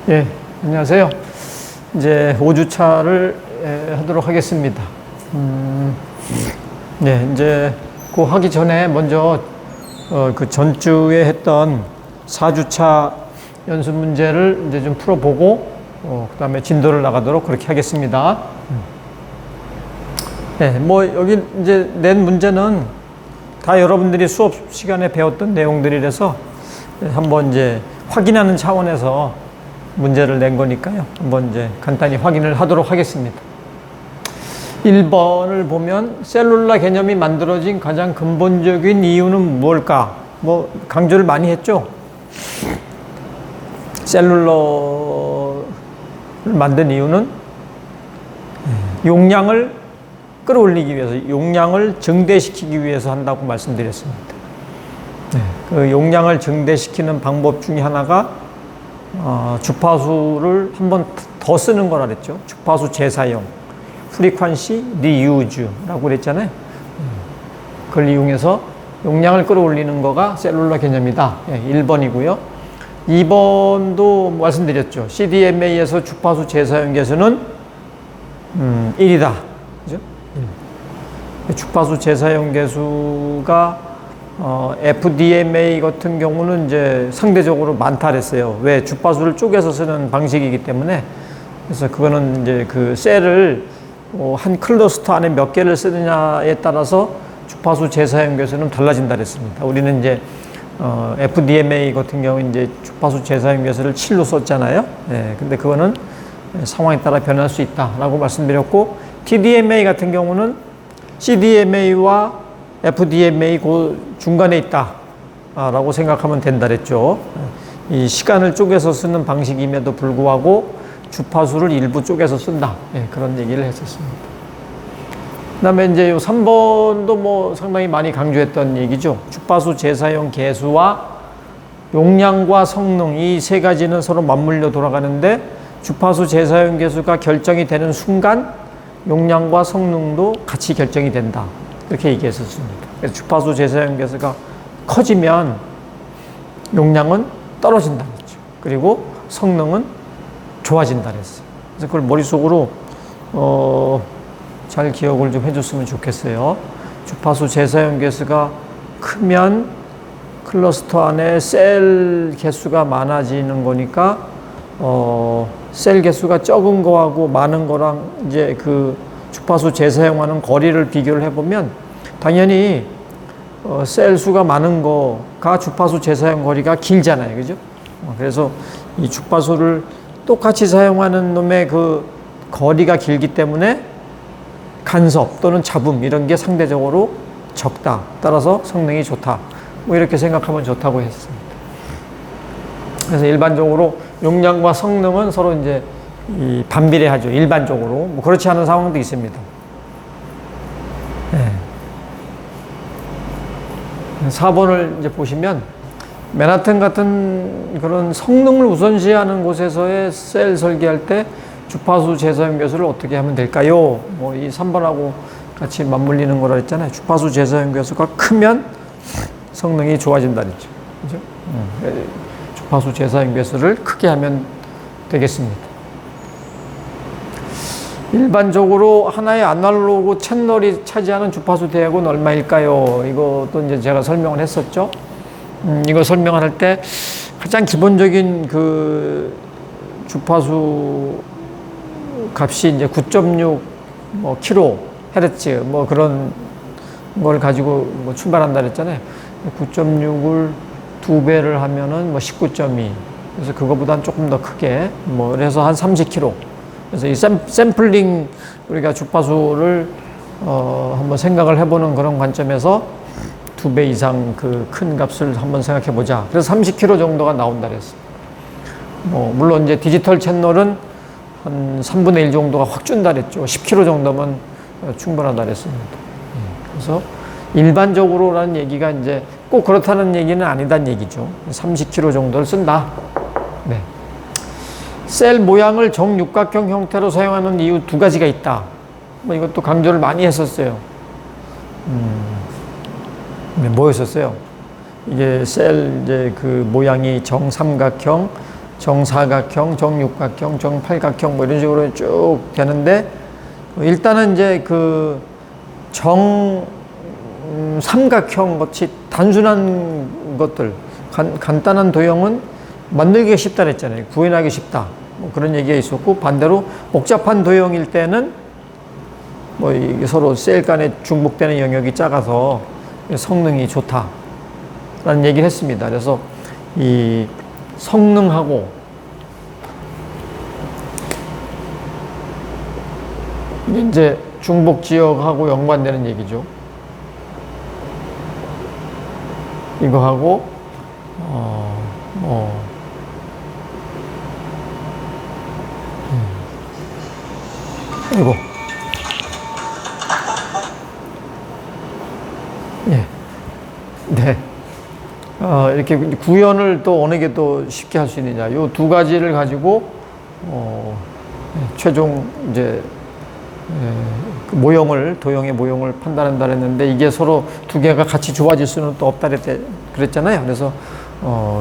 예, 안녕하세요. 이제 5주차를 하도록 하겠습니다. 네, 이제 그 하기 전에 먼저 그 전주에 했던 4주차 연습 문제를 이제 좀 풀어보고 그 다음에 진도를 나가도록 그렇게 하겠습니다. 네, 뭐 여기 이제 낸 문제는 다 여러분들이 수업 시간에 배웠던 내용들이라서 한번 이제 확인하는 차원에서 문제를 낸 거니까요. 한번 이제 간단히 확인을 하도록 하겠습니다. 1번을 보면 셀룰라 개념이 만들어진 가장 근본적인 이유는 뭘까? 뭐 강조를 많이 했죠. 셀룰러를 만든 이유는 용량을 끌어올리기 위해서, 용량을 증대시키기 위해서 한다고 말씀드렸습니다. 그 용량을 증대시키는 방법 중에 하나가 주파수를 한 번 더 쓰는 거라 그랬죠. 주파수 재사용, frequency reuse라고 그랬잖아요. 그걸 이용해서 용량을 끌어올리는 거가 셀룰러 개념이다. 1번이고요. 2번도 말씀드렸죠. CDMA에서 주파수 재사용 개수는 1이다. 그죠? 주파수 재사용 개수가 FDMA 같은 경우는 이제 상대적으로 많다 그랬어요. 왜? 주파수를 쪼개서 쓰는 방식이기 때문에. 그래서 그거는 이제 그 셀을 한 클러스터 안에 몇 개를 쓰느냐에 따라서 주파수 재사용 개수는 달라진다 그랬습니다. 우리는 이제 FDMA 같은 경우는 이제 주파수 재사용 개수를 7로 썼잖아요. 예, 근데 그거는 상황에 따라 변할 수 있다라고 말씀드렸고, TDMA 같은 경우는 CDMA와 FDMA 그 중간에 있다라고 생각하면 된다 그랬죠. 이 시간을 쪼개서 쓰는 방식임에도 불구하고 주파수를 일부 쪼개서 쓴다. 예, 그런 얘기를 했었습니다. 그 다음에 이제 요 3번도 뭐 상당히 많이 강조했던 얘기죠. 주파수 재사용 개수와 용량과 성능, 이 세 가지는 서로 맞물려 돌아가는데 주파수 재사용 개수가 결정이 되는 순간 용량과 성능도 같이 결정이 된다. 이렇게 얘기했었습니다. 그래서 주파수 재사용 개수가 커지면 용량은 떨어진다 그랬죠. 그리고 성능은 좋아진다 그랬어요. 그래서 그걸 머릿속으로 잘 기억을 좀 해줬으면 좋겠어요. 주파수 재사용 개수가 크면 클러스터 안에 셀 개수가 많아지는 거니까 셀 개수가 적은 거하고 많은 거랑 이제 그 주파수 재사용하는 거리를 비교를 해보면 당연히 셀 수가 많은 거가 주파수 재사용 거리가 길잖아요. 그죠? 그래서 이 주파수를 똑같이 사용하는 놈의 그 거리가 길기 때문에 간섭 또는 잡음 이런 게 상대적으로 적다. 따라서 성능이 좋다. 뭐 이렇게 생각하면 좋다고 했습니다. 그래서 일반적으로 용량과 성능은 서로 이제 이 반비례하죠. 일반적으로. 뭐 그렇지 않은 상황도 있습니다. 네. 4번을 이제 보시면 맨하튼 같은 그런 성능을 우선시하는 곳에서의 셀 설계할 때 주파수 재사용 개수를 어떻게 하면 될까요? 뭐 이 3번하고 같이 맞물리는 거라 했잖아요. 주파수 재사용 개수가 크면 성능이 좋아진다 그랬죠. 그죠? 주파수 재사용 개수를 크게 하면 되겠습니다. 일반적으로 하나의 아날로그 채널이 차지하는 주파수 대역은 얼마일까요? 이것도 이제 제가 설명을 했었죠. 이거 설명할 때 가장 기본적인 그 주파수 값이 이제 9.6 뭐 킬로 헤르츠 뭐 그런 걸 가지고 뭐 출발한다 그랬잖아요. 9.6을 2배를 하면은 뭐 19.2. 그래서 그거보다는 조금 더 크게 뭐 그래서 한 30kilo. 그래서 이 샘플링 우리가 주파수를 한번 생각을 해보는 그런 관점에서 2배 이상 그 큰 값을 한번 생각해 보자. 그래서 30kilo 정도가 나온다 그랬어요. 뭐 물론 이제 디지털 채널은 한 3분의 1 정도가 확 준다 그랬죠. 10kilo 정도면 충분하다 그랬습니다. 그래서 일반적으로라는 얘기가 이제 꼭 그렇다는 얘기는 아니다는 얘기죠. 30kilo 정도를 쓴다. 네. 셀 모양을 정육각형 형태로 사용하는 이유 두 가지가 있다. 뭐 이것도 강조를 많이 했었어요. 뭐였었어요? 이게 셀 이제 그 모양이 정삼각형, 정사각형, 정육각형, 정팔각형 뭐 이런 식으로 쭉 되는데 일단은 이제 그 삼각형 같이 단순한 것들, 간단한 도형은 만들기가 쉽다 그랬잖아요. 구현하기 쉽다. 뭐 그런 얘기가 있었고, 반대로 복잡한 도형일 때는 뭐 이게 서로 셀 간에 중복되는 영역이 작아서 성능이 좋다라는 얘기를 했습니다. 그래서 이 성능하고 이제 중복 지역하고 연관되는 얘기죠. 이거하고 이거 예, 네. 이렇게 구현을 또 어느 게 또 쉽게 할 수 있느냐. 요 두 가지를 가지고 최종 이제 그 도형의 모형을 판단한다 그랬는데 이게 서로 두 개가 같이 좋아질 수는 또 없다 그랬잖아요. 그래서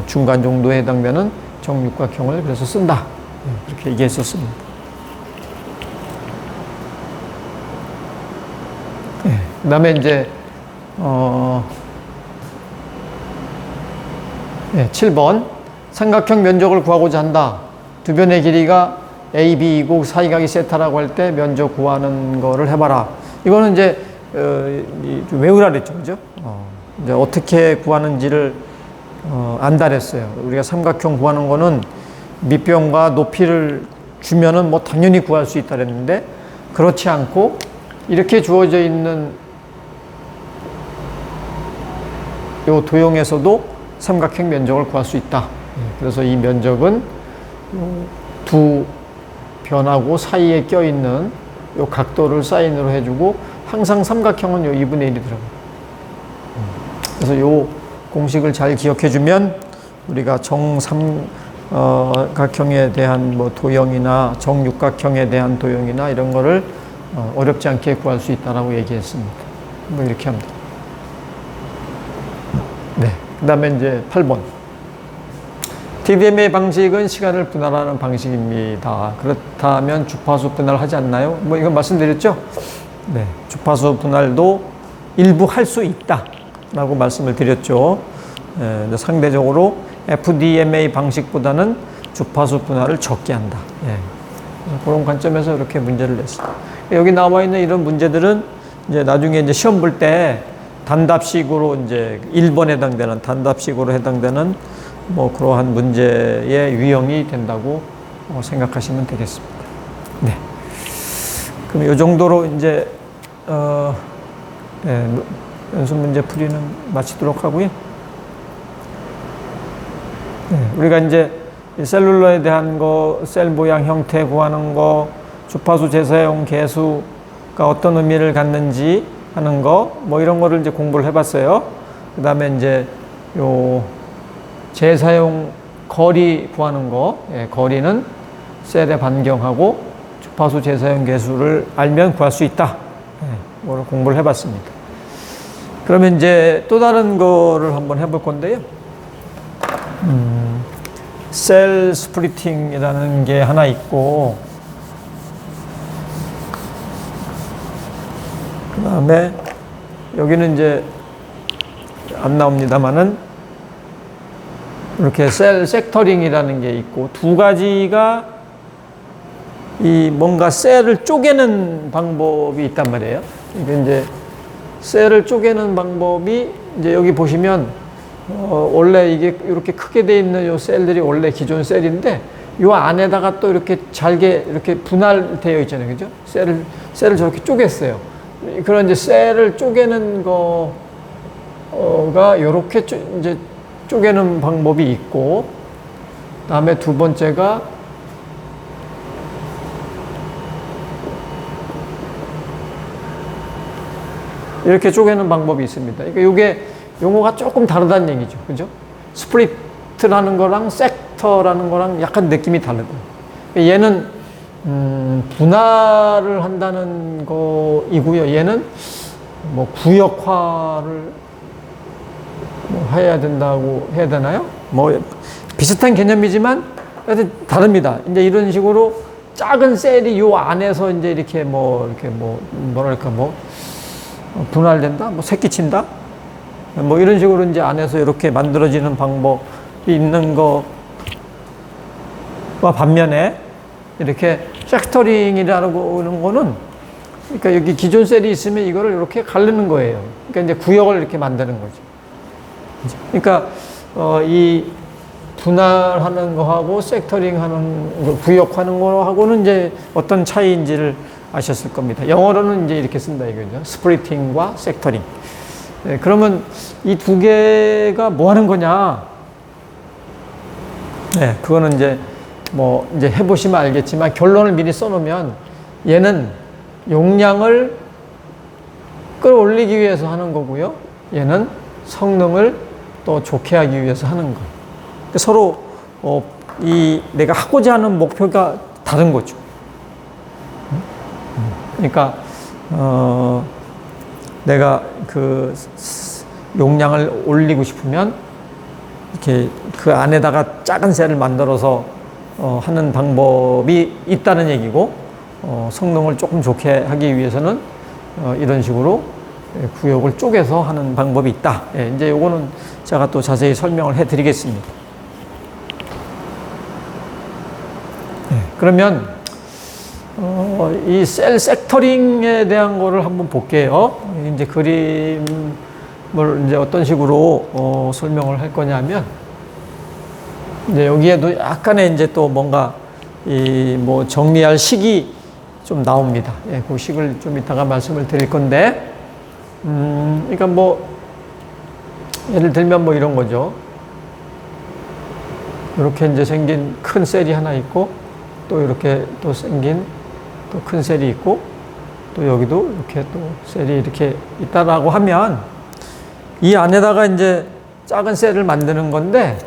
중간 정도에 해당되는 정육각형을 그래서 쓴다. 그렇게 얘기했었습니다. 그 다음에 이제 7번 삼각형 면적을 구하고자 한다. 두 변의 길이가 A, B이고 사이각이 세타라고 할 때 면적 구하는 거를 해봐라. 이거는 이제 외우라 그랬죠, 그죠? 이제 어떻게 구하는지를 안다 그랬어요. 우리가 삼각형 구하는 거는 밑변과 높이를 주면은 뭐 당연히 구할 수 있다 그랬는데 그렇지 않고 이렇게 주어져 있는 요 도형에서도 삼각형 면적을 구할 수 있다. 그래서 이 면적은 두 변하고 사이에 껴있는 요 각도를 사인으로 해주고 항상 삼각형은 요 2분의 1이더라고요. 그래서 요 공식을 잘 기억해주면 우리가 정삼각형에 대한 뭐 도형이나 정육각형에 대한 도형이나 이런 거를 어렵지 않게 구할 수 있다라고 얘기했습니다. 뭐 이렇게 합니다. 네. 그 다음에 이제 8번. TDM의 방식은 시간을 분할하는 방식입니다. 그렇다면 주파수 분할을 하지 않나요? 뭐 이건 말씀드렸죠? 네. 주파수 분할도 일부 할 수 있다. 라고 말씀을 드렸죠. 상대적으로 FDMA 방식보다는 주파수 분할을 적게 한다. 그런 관점에서 이렇게 문제를 냈습니다. 여기 나와 있는 이런 문제들은 이제 나중에 이제 시험 볼 때 단답식으로 이제 1번에 해당되는 단답식으로 해당되는 뭐 그러한 문제의 유형이 된다고 생각하시면 되겠습니다. 네. 그럼 이 정도로 이제 연습 문제 풀이는 마치도록 하고요. 네. 우리가 이제 셀룰러에 대한 거, 셀 모양 형태 구하는 거, 주파수 재사용 계수가 어떤 의미를 갖는지 하는 거, 뭐 이런 거를 이제 공부를 해봤어요. 그 다음에 이제 요 재사용 거리 구하는 거, 거리는 셀의 반경하고 주파수 재사용 계수를 알면 구할 수 있다. 뭐를 공부를 해봤습니다. 그러면 이제 또 다른 거를 한번 해볼 건데요. 셀 스플리팅이라는 게 하나 있고, 그 다음에 여기는 이제 안 나옵니다만은 이렇게 셀 섹터링이라는 게 있고, 두 가지가 이 뭔가 셀을 쪼개는 방법이 있단 말이에요. 이게 이제 셀을 쪼개는 방법이 이제 여기 보시면 원래 이게 이렇게 크게 돼 있는 요 셀들이 원래 기존 셀인데 요 안에다가 또 이렇게 잘게 이렇게 분할되어 있잖아요. 그죠? 셀을 저렇게 쪼갰어요. 그런 이제 셀을 쪼개는 거가 요렇게 이제 쪼개는 방법이 있고, 다음에 두 번째가 이렇게 쪼개는 방법이 있습니다. 그러니까 이게 용어가 조금 다르다는 얘기죠. 그죠? 스플리트라는 거랑 섹터라는 거랑 약간 느낌이 다르다. 얘는 분할을 한다는 거이고요. 얘는 뭐 구역화를 뭐 해야 된다고 해야 되나요? 뭐 비슷한 개념이지만 하여튼 다릅니다. 이제 이런 식으로 작은 셀이 요 안에서 이제 이렇게 뭐랄까 분할된다? 새끼친다? 이런 식으로 이제 안에서 이렇게 만들어지는 방법이 있는 거와 반면에 이렇게 팩터링이라는 거는 그러니까 여기 기존 셀이 있으면 이거를 이렇게 가르는 거예요. 그러니까 이제 구역을 이렇게 만드는 거죠. 그러니까 이 분할하는 거하고 섹터링하는 구역하는 거하고는 이제 어떤 차이인지를 아셨을 겁니다. 영어로는 이제 이렇게 쓴다 이거죠. 스플리팅과 섹터링. 네, 그러면 이 두 개가 뭐 하는 거냐? 네, 그거는 이제 이제 해보시면 알겠지만 결론을 미리 써놓으면 얘는 용량을 끌어올리기 위해서 하는 거고요. 얘는 성능을 또 좋게 하기 위해서 하는 거. 서로 내가 하고자 하는 목표가 다른 거죠. 그러니까 내가 그 용량을 올리고 싶으면 이렇게 그 안에다가 작은 셀을 만들어서 하는 방법이 있다는 얘기고, 성능을 조금 좋게 하기 위해서는 이런 식으로 구역을 쪼개서 하는 방법이 있다. 예, 이제 요거는 제가 또 자세히 설명을 해 드리겠습니다. 예, 그러면 이 셀 섹터링에 대한 거를 한번 볼게요. 이제 그림을 이제 어떤 식으로 설명을 할 거냐면, 이제 여기에도 약간의 이제 또 뭔가 정리할 식이 좀 나옵니다. 예, 그 식을 좀 이따가 말씀을 드릴 건데, 그러니까 예를 들면 이런 거죠. 이렇게 이제 생긴 큰 셀이 하나 있고, 또 이렇게 또 생긴 또 큰 셀이 있고, 또 여기도 이렇게 또 셀이 이렇게 있다라고 하면, 이 안에다가 이제 작은 셀을 만드는 건데,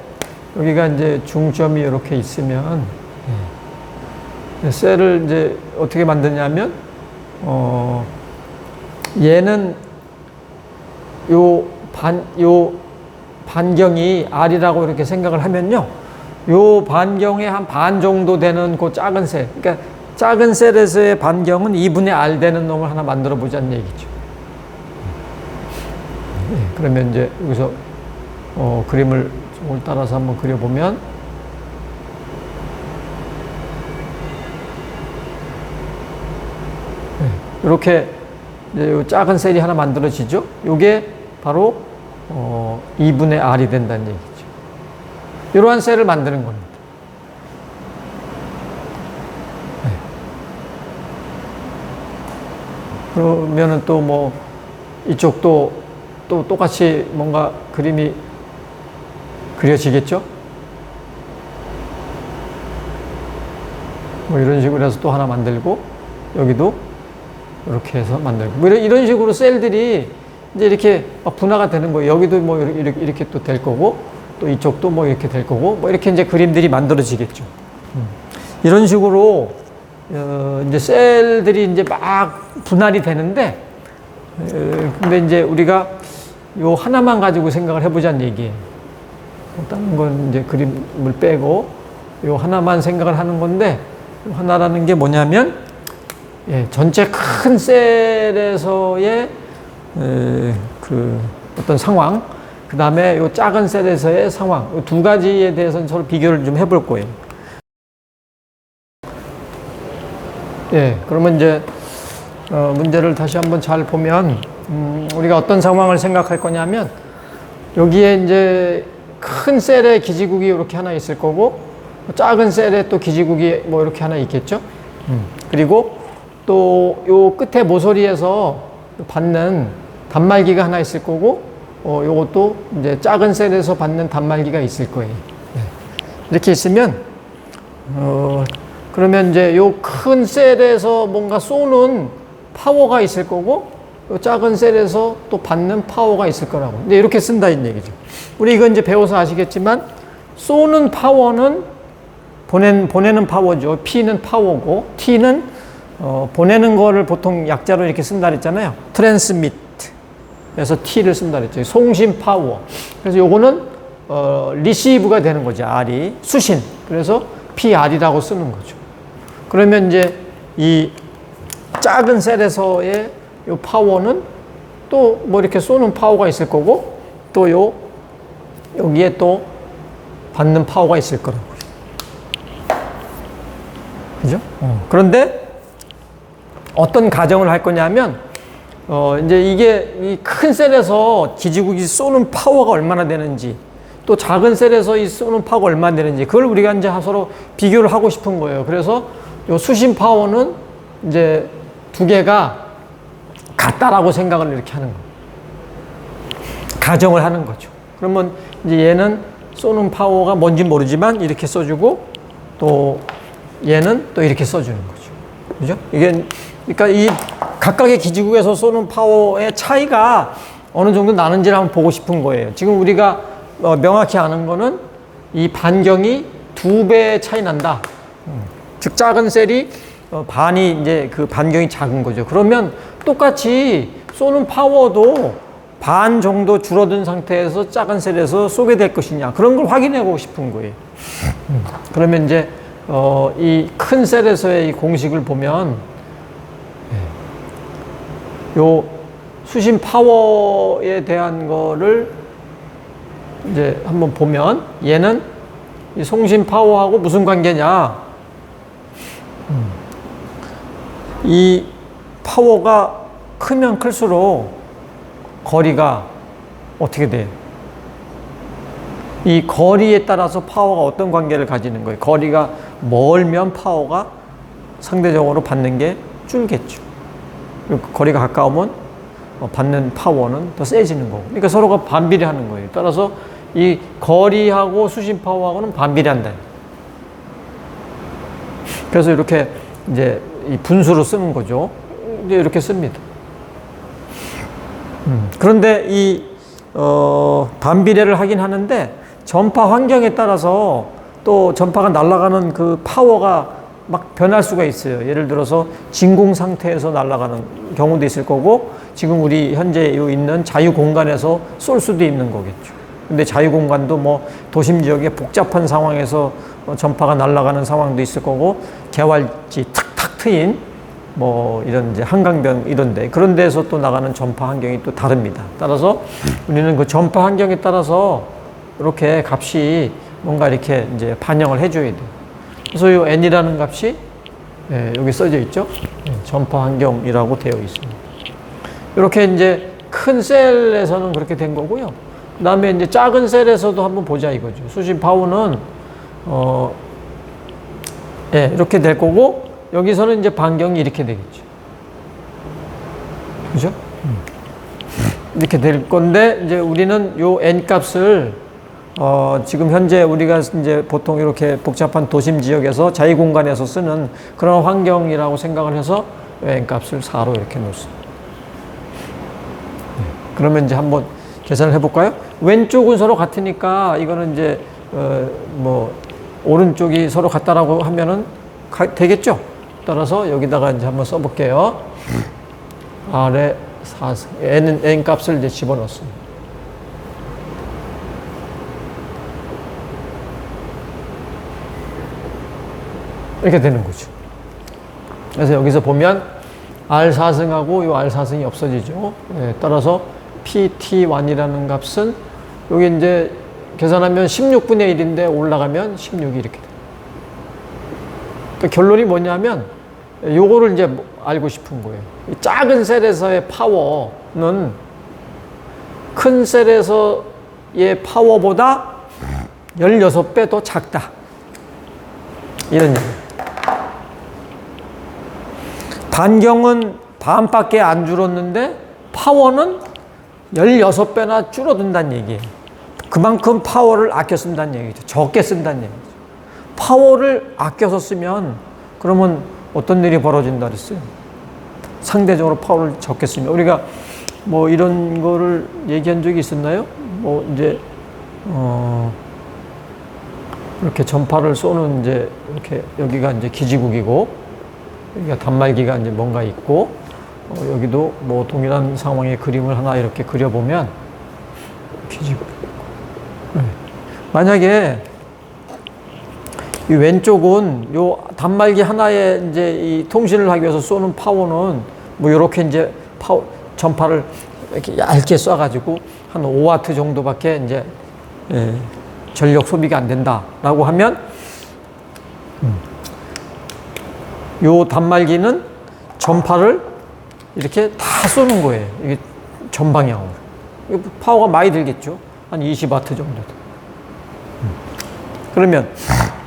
여기가 이제 중점이 이렇게 있으면, 셀을 이제 어떻게 만드냐면, 얘는 요 반경이 R이라고 이렇게 생각을 하면요. 요 반경의 한 반 정도 되는 그 작은 셀. 그러니까 작은 셀에서의 반경은 2분의 R 되는 놈을 하나 만들어 보자는 얘기죠. 그러면 이제 여기서 그림을 조금 따라서 한번 그려보면, 이렇게 이제 요 작은 셀이 하나 만들어지죠. 요게 바로 2분의 R이 된다는 얘기죠. 이러한 셀을 만드는 겁니다. 그러면은 또 이쪽도 또 똑같이 뭔가 그림이 그려지겠죠? 이런 식으로 해서 또 하나 만들고, 여기도 이렇게 해서 만들고, 이런 식으로 셀들이 이제 이렇게 분화가 되는 거예요. 여기도 이렇게 또 될 거고, 또 이쪽도 이렇게 될 거고, 이렇게 이제 그림들이 만들어지겠죠. 이런 식으로 이제 셀들이 이제 막 분할이 되는데, 근데 이제 우리가 요 하나만 가지고 생각을 해보자는 얘기예요. 다른 건 이제 그림을 빼고 요 하나만 생각을 하는 건데, 요 하나라는 게 뭐냐면, 전체 큰 셀에서의 그 어떤 상황, 그 다음에 요 작은 셀에서의 상황, 요 두 가지에 대해서는 서로 비교를 좀 해볼 거예요. 그러면 이제 문제를 다시 한번 잘 보면, 우리가 어떤 상황을 생각할 거냐면, 여기에 이제 큰 셀에 기지국이 이렇게 하나 있을 거고, 작은 셀에 또 기지국이 이렇게 하나 있겠죠. 그리고 또 요 끝에 모서리에서 받는 단말기가 하나 있을 거고, 요것도 이제 작은 셀에서 받는 단말기가 있을 거예요. 이렇게 있으면, 그러면 이제 요 큰 셀에서 뭔가 쏘는 파워가 있을 거고, 요 작은 셀에서 또 받는 파워가 있을 거라고. 이제 이렇게 쓴다, 이 얘기죠. 우리 이거 이제 배워서 아시겠지만, 쏘는 파워는 보내는 파워죠. P는 파워고, T는 보내는 거를 보통 약자로 이렇게 쓴다 그랬잖아요. 트랜스미트. 그래서 T를 쓴다 그랬죠. 송신 파워. 그래서 요거는 리시브가 되는 거죠. R이 수신. 그래서 PR이라고 쓰는 거죠. 그러면 이제 이 작은 셀에서의 요 파워는 또 뭐 이렇게 쏘는 파워가 있을 거고 또 여기에 또 받는 파워가 있을 거라고요. 그죠? 그런데 어떤 가정을 할 거냐면 이제 이게 이 큰 셀에서 기지국이 쏘는 파워가 얼마나 되는지 또 작은 셀에서 이 쏘는 파워가 얼마나 되는지 그걸 우리가 이제 서로 비교를 하고 싶은 거예요. 그래서 요 수신 파워는 이제 두 개가 같다라고 생각을 이렇게 하는 거예요. 가정을 하는 거죠. 그러면 이제 얘는 쏘는 파워가 뭔지 모르지만 이렇게 써주고 또 얘는 또 이렇게 써주는 거죠. 그죠? 이게 그러니까 이 각각의 기지국에서 쏘는 파워의 차이가 어느 정도 나는지를 한번 보고 싶은 거예요. 지금 우리가 명확히 아는 거는 이 반경이 2배 차이 난다. 즉 작은 셀이 반이 이제 그 반경이 작은 거죠. 그러면 똑같이 쏘는 파워도 반 정도 줄어든 상태에서 작은 셀에서 쏘게 될 것이냐 그런 걸 확인해 보고 싶은 거예요. 그러면 이제 이 큰 셀에서의 이 공식을 보면 요 수신 파워에 대한 거를 이제 한번 보면 얘는 이 송신 파워하고 무슨 관계냐? 이 파워가 크면 클수록 거리가 어떻게 돼요? 이 거리에 따라서 파워가 어떤 관계를 가지는 거예요? 거리가 멀면 파워가 상대적으로 받는 게 줄겠죠. 거리가 가까우면 받는 파워는 더 세지는 거고. 그러니까 서로가 반비례하는 거예요. 따라서 이 거리하고 수신 파워하고는 반비례한다. 그래서 이렇게 이제 이 분수로 쓰는 거죠. 이제 이렇게 씁니다. 그런데 이 반비례를 하긴 하는데 전파 환경에 따라서 또 전파가 날아가는 그 파워가 막 변할 수가 있어요. 예를 들어서 진공 상태에서 날아가는 경우도 있을 거고 지금 우리 현재 있는 자유 공간에서 쏠 수도 있는 거겠죠. 근데 자유 공간도 뭐 도심 지역의 복잡한 상황에서 전파가 날아가는 상황도 있을 거고 개활지 탁탁 트인 뭐 이런 이제 한강변 이런데 그런 데서 또 나가는 전파 환경이 또 다릅니다. 따라서 우리는 그 전파 환경에 따라서 이렇게 값이 뭔가 이렇게 이제 반영을 해줘야 돼요. 그래서 이 n이라는 값이 여기 써져 있죠. 전파 환경이라고 되어 있습니다. 이렇게 이제 큰 셀에서는 그렇게 된 거고요. 그 다음에 이제 작은 셀에서도 한번 보자 이거죠. 수신 파워는 이렇게 될 거고 여기서는 이제 반경이 이렇게 되겠죠. 그죠? 이렇게 될 건데 이제 우리는 요 n 값을 지금 현재 우리가 이제 보통 이렇게 복잡한 도심 지역에서 자유 공간에서 쓰는 그런 환경이라고 생각을 해서 n 값을 4로 이렇게 놓습니다. 그러면 이제 한번 계산을 해볼까요? 왼쪽은 서로 같으니까 이거는 이제 뭐 오른쪽이 서로 같다라고 하면은 되겠죠? 따라서 여기다가 이제 한번 써볼게요. 아래 4승 n 값을 이제 집어넣습니다. 이렇게 되는 거죠. 그래서 여기서 보면 R4승하고 이 R4승이 없어지죠. 따라서 PT1이라는 값은 여기 이제 계산하면 16분의 1인데 올라가면 16이 이렇게 돼요. 그러니까 결론이 뭐냐면 요거를 이제 알고 싶은 거예요. 이 작은 셀에서의 파워는 큰 셀에서의 파워보다 16배 더 작다. 이런 얘기예요. 반경은 반밖에 안 줄었는데 파워는 16배나 줄어든다는 얘기예요. 그만큼 파워를 아껴 쓴다는 얘기죠. 적게 쓴다는 얘기죠. 파워를 아껴서 쓰면 그러면 어떤 일이 벌어진다 그랬어요? 상대적으로 파워를 적게 쓰면 우리가 뭐 이런 거를 얘기한 적이 있었나요? 뭐 이제 이렇게 전파를 쏘는 이제 이렇게 여기가 이제 기지국이고 여기가 단말기가 이제 뭔가 있고 여기도 뭐 동일한 상황의 그림을 하나 이렇게 그려보면 기지국 만약에 이 왼쪽은 요 단말기 하나에 이제 이 통신을 하기 위해서 쏘는 파워는 뭐 이렇게 이제 전파를 이렇게 얇게 쏴가지고 한 5와트 정도밖에 이제 전력 소비가 안 된다라고 하면 요 단말기는 전파를 이렇게 다 쏘는 거예요. 이게 전방향으로. 파워가 많이 들겠죠. 한 20와트 정도. 그러면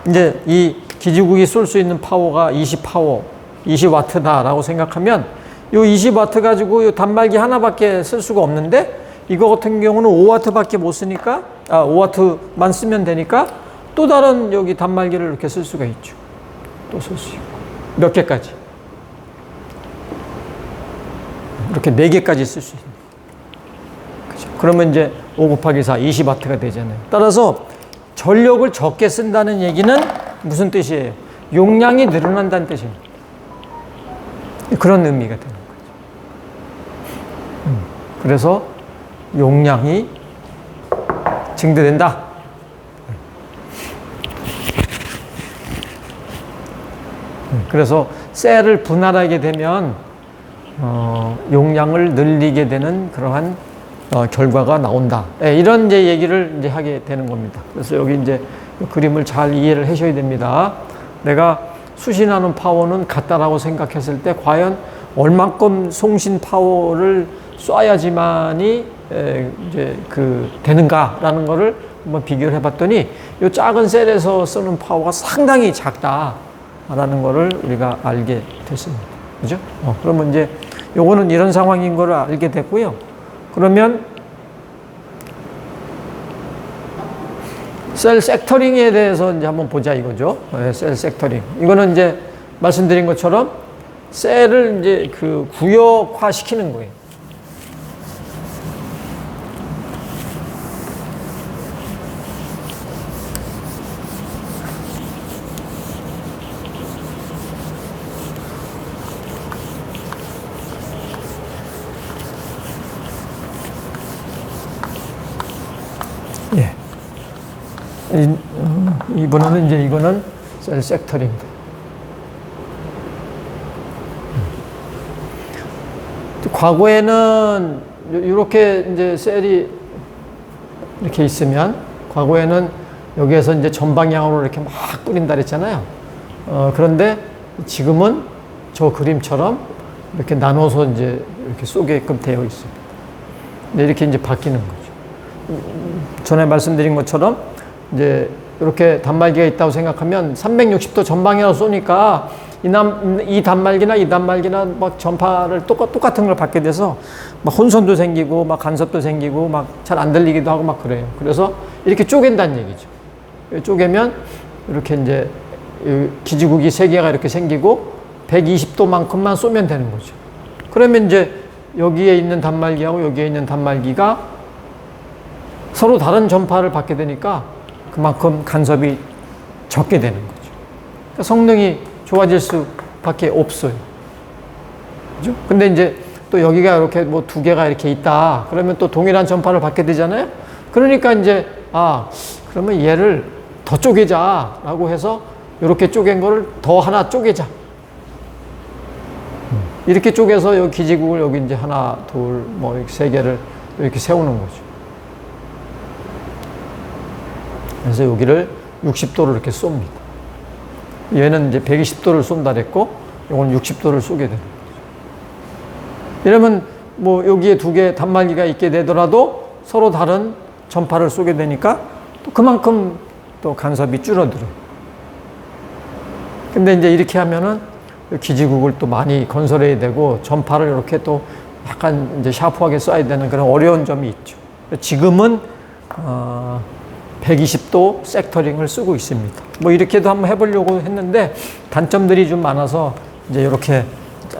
이제 이 기지국이 쏠 수 있는 파워가 20와트다라고 생각하면 요 20와트 가지고 요 단말기 하나밖에 쓸 수가 없는데 이거 같은 경우는 5와트밖에 못 쓰니까 5와트만 쓰면 되니까 또 다른 여기 단말기를 이렇게 쓸 수가 있죠. 또 쓸 수 있고 몇 개까지 이렇게 4개까지 쓸 수 있는. 그죠? 그러면 이제 5 곱하기 4 20와트가 되잖아요. 따라서 전력을 적게 쓴다는 얘기는 무슨 뜻이에요? 용량이 늘어난다는 뜻입니다. 그런 의미가 되는 거죠. 그래서 용량이 증대된다. 그래서 셀을 분할하게 되면 용량을 늘리게 되는 그러한 결과가 나온다. 이런 이제 얘기를 이제 하게 되는 겁니다. 그래서 여기 이제 그림을 잘 이해를 하셔야 됩니다. 내가 수신하는 파워는 같다라고 생각했을 때 과연 얼만큼 송신 파워를 쏴야지만이 이제 되는가라는 거를 한번 비교를 해봤더니 이 작은 셀에서 쓰는 파워가 상당히 작다라는 거를 우리가 알게 됐습니다. 그죠? 그러면 이제 요거는 이런 상황인 거를 알게 됐고요. 그러면 셀 섹터링에 대해서 이제 한번 보자 이거죠. 셀 섹터링. 이거는 이제 말씀드린 것처럼 셀을 이제 구역화 시키는 거예요. 예. 이번에는 이제 이거는 셀 섹터링입니다. 과거에는 이렇게 이제 셀이 이렇게 있으면 과거에는 여기에서 이제 전방향으로 이렇게 막 뿌린다 그랬잖아요. 그런데 지금은 저 그림처럼 이렇게 나눠서 이제 이렇게 쏘게끔 되어 있습니다. 이렇게 이제 바뀌는 거죠. 전에 말씀드린 것처럼 이제 이렇게 단말기가 있다고 생각하면 360도 전방향으로 쏘니까 이 단말기나 이 단말기나 막 전파를 똑같은 걸 받게 돼서 막 혼선도 생기고 막 간섭도 생기고 막 잘 안 들리기도 하고 막 그래요. 그래서 이렇게 쪼갠다는 얘기죠. 쪼개면 이렇게 이제 기지국이 3개가 이렇게 생기고 120도만큼만 쏘면 되는 거죠. 그러면 이제 여기에 있는 단말기하고 여기에 있는 단말기가 서로 다른 전파를 받게 되니까 그만큼 간섭이 적게 되는 거죠. 그러니까 성능이 좋아질 수밖에 없어요. 그죠? 근데 이제 또 여기가 이렇게 뭐 2개가 이렇게 있다. 그러면 또 동일한 전파를 받게 되잖아요. 그러니까 이제 그러면 얘를 더 쪼개자라고 해서 이렇게 쪼갠 거를 더 하나 쪼개자. 이렇게 쪼개서 여기 기지국을 여기 이제 하나, 둘, 뭐 이렇게 3개를 이렇게 세우는 거죠. 그래서 여기를 60도로 이렇게 쏩니다. 얘는 이제 120도를 쏜다 그랬고, 이건 60도를 쏘게 되는 거죠. 이러면 뭐 여기에 2개 단말기가 있게 되더라도 서로 다른 전파를 쏘게 되니까 또 그만큼 또 간섭이 줄어들어요. 근데 이제 이렇게 하면은 기지국을 또 많이 건설해야 되고 전파를 이렇게 또 약간 이제 샤프하게 쏴야 되는 그런 어려운 점이 있죠. 지금은 120도 섹터링을 쓰고 있습니다. 뭐 이렇게도 한번 해보려고 했는데 단점들이 좀 많아서 이제 이렇게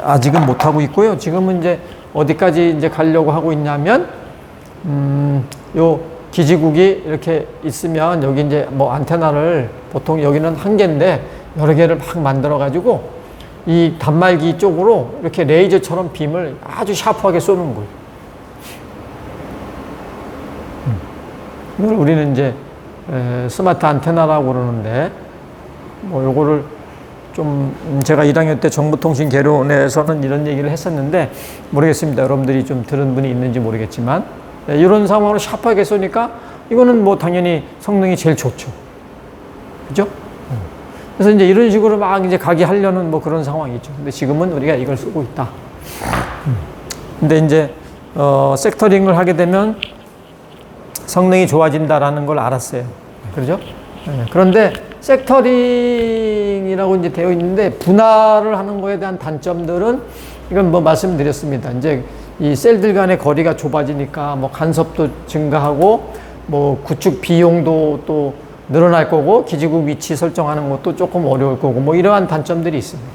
아직은 못 하고 있고요. 지금은 이제 어디까지 이제 가려고 하고 있냐면 요 기지국이 이렇게 있으면 여기 이제 뭐 안테나를 보통 여기는 1개인데 여러 개를 막 만들어 가지고 이 단말기 쪽으로 이렇게 레이저처럼 빔을 아주 샤프하게 쏘는 거예요. 이걸 우리는 이제 스마트 안테나라고 그러는데 뭐 요거를 좀 제가 1학년 때 정보통신개론에서는 이런 얘기를 했었는데 모르겠습니다. 여러분들이 좀 들은 분이 있는지 모르겠지만 이런 상황으로 샤프하게 쏘니까 이거는 뭐 당연히 성능이 제일 좋죠. 그죠? 그래서 이제 이런 식으로 막 이제 가게 하려는 뭐 그런 상황이죠. 근데 지금은 우리가 이걸 쓰고 있다. 근데 이제 섹터링을 하게 되면 성능이 좋아진다라는 걸 알았어요. 그렇죠? 그런데 섹터링이라고 이제 되어 있는데 분할을 하는 거에 대한 단점들은 이건 뭐 말씀드렸습니다. 이제 이 셀들 간의 거리가 좁아지니까 뭐 간섭도 증가하고 뭐 구축 비용도 또 늘어날 거고 기지국 위치 설정하는 것도 조금 어려울 거고 뭐 이러한 단점들이 있습니다.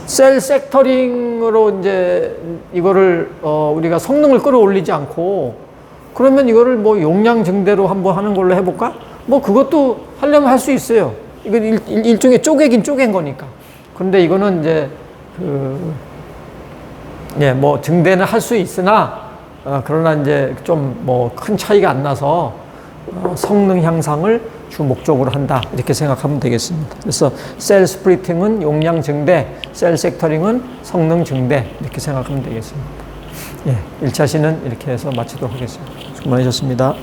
셀 섹터링으로 이제 이거를 우리가 성능을 끌어올리지 않고 그러면 이거를 뭐 용량 증대로 한번 하는 걸로 해볼까? 뭐 그것도 하려면 할 수 있어요. 이건 일종의 쪼개긴 쪼갠 거니까. 그런데 이거는 이제 뭐 증대는 할 수 있으나 그러나 이제 좀 뭐 큰 차이가 안 나서 성능 향상을 주 목적으로 한다 이렇게 생각하면 되겠습니다. 그래서 셀 스플리팅은 용량 증대, 셀 섹터링은 성능 증대 이렇게 생각하면 되겠습니다. 1차 시는 이렇게 해서 마치도록 하겠습니다. 수고 많으셨습니다.